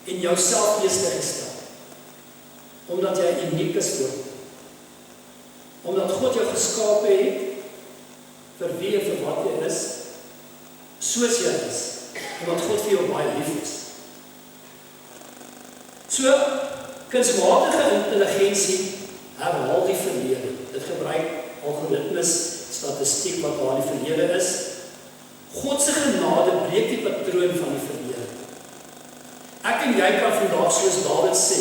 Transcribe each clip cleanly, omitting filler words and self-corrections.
en jouself eerste gestel. Omdat jy uniek is voor hom. Omdat God jou geskape het, vir wie en vir wat jy is, soos jy is, omdat God vir jou baie lief is. So, kunsmatige intelligensie herhaal die verlede. Dit gebruik algoritmes, statistiek wat daar in die verlede is. God se genade breek die patroon van die verlede. Ek en jy kan vandag soos Dawid sê,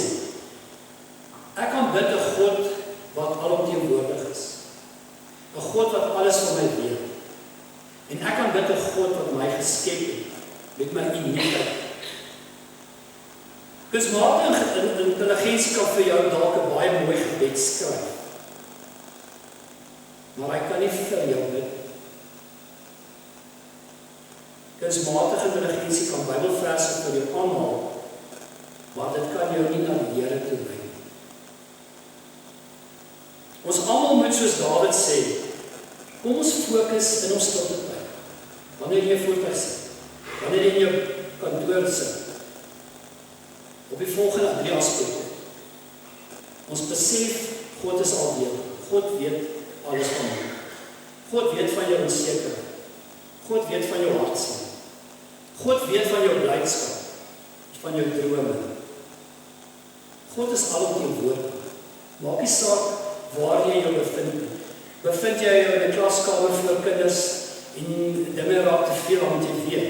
ek kan bid 'n God wat alomteenwoordig is. 'n God wat alles van my weet. En ek kan bid 'n God wat my geskep het, met my uniekheid. Kunsmatige intelligensie kan vir jou dalk 'n baie mooi gebed skryf. Maar hy kan nie vir jou bid. Kunsmatige intelligensie kan Bybelverse vir jou aanhaal, maar dit kan jou nie na die Here toe bring. Ons almal moet soos Dawid sê, kom ons fokus in ons stilte tyd. Wanneer jy voertuig sit, wanneer jy in jou kantoor sit, op die volgende 3 aspekte. Ons besef, God is alwetend. God weet alles van jou. God weet van jou onsekerheid. God weet van jou hartseer. God weet van jou blydskap, van jou drome. God is alomteenwoordig. Maak nie saak waar jy jou bevind. Bevind jy jou in 'n klaskamer voor kinders en dinge raak te veel om te weet.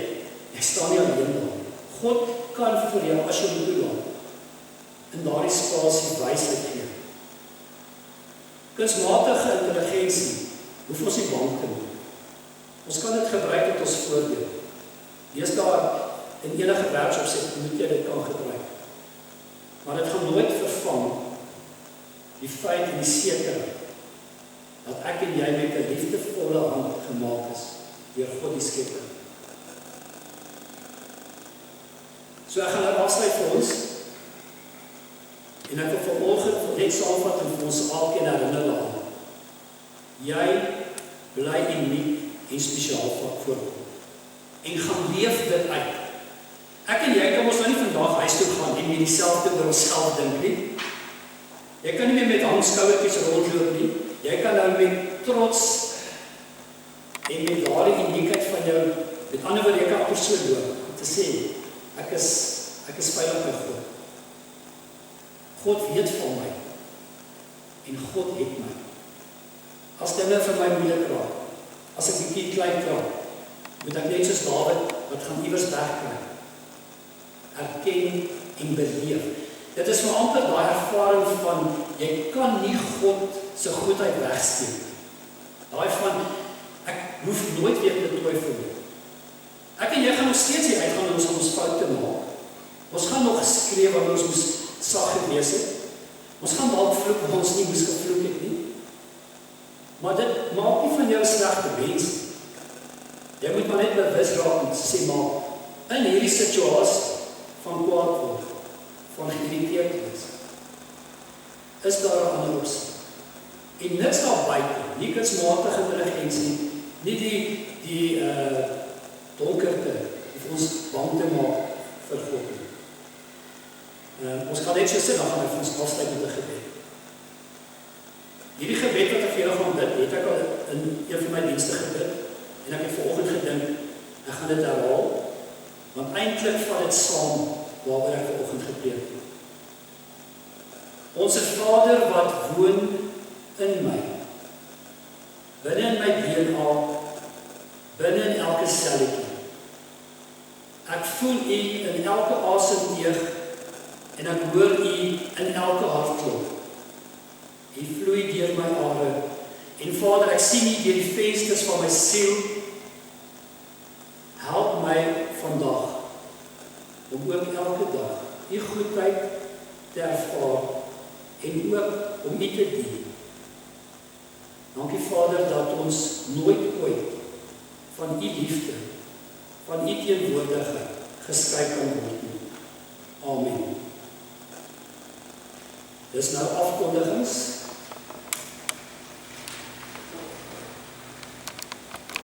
Jy staan nie alleen daar. God kan vir jou as jy moet toelaat in daardie spasie wysheid gee. Kunsmatige intelligensie hoef ons nie bang te wees. Ons kan dit gebruik tot ons voordeel. Lees daar in enige werksopset moet jy dit kan gebruik. Maar dit gaan nooit vervang die feit en die sekerheid dat ek en jy met 'n liefdevolle hand gemaak is deur God die Skepper. So ek gaan nou afsluit vir ons en ek wil vanoggend net saamvat en vir ons alkeen herinner laat. Jy bly uniek en spesiaal voor God. En gaan leef dit uit. Ek en jy kan ons nou nie vandag huis toe gaan en met dieselfde oor onsself dink nie. Jy kan nie meer met hangskouertjies rondloop nie. Jy kan nou met trots en met daardie uniekheid van jou, met ander woorde, jy kan amper so loop om te sê, ek is veilig by God. God weet van my en God het my. As dinge vir my moeilik raak, as ek 'n bietjie klein raak, moet ek net soos Dawid wat gaan iewers wegkry. Erken en beleef. Dit is maar amper daai ervaring van jy kan nie God se goedheid wegsteek. Daai van ek hoef nooit weer te twyfel nie. Ek en jy gaan nog steeds hier uitgaan en ons foute maak. Ons gaan nog skree wanneer ons moes sag gewees het. Ons gaan dalk vloek wanneer ons nie moes gevloek het nie. Maar dit maak nie van jou 'n slegte mens. Jy moet maar net bewus raak en sê maar in hierdie situasie van kwaad word, van geïrriteerd wees, is daar 'n ander opsie. En niks daar buite, nie kunsmatige intelligensie, nie die donkerte of ons bang te maak vir God nie. Ons gaan net so sit, dan gaan ek vir ons afsluit met 'n gebed. Hierdie gebed wat ek vir julle gaan bid, het ek al in een van my dienste gebid, en ek het vanoggend gedink, ek gaan dit herhaal, want eintlik vat dit saam waaroor ek vanoggend gepreek het. Onse Vader wat woon in my, binne in my DNA, binne in elke selletjie. Ek voel U in elke asemteug en ek hoor U in elke hartklop. U vloei deur my are en Vader, ek sien U deur die vensters van my siel. Help my vandag om ook elke dag U goedheid te ervaar en ook om U te dien. Dankie Vader dat ons nooit ooit van U liefde, van U teenwoordigheid geskei kan word nie. Amen. Dis nou afkondigings.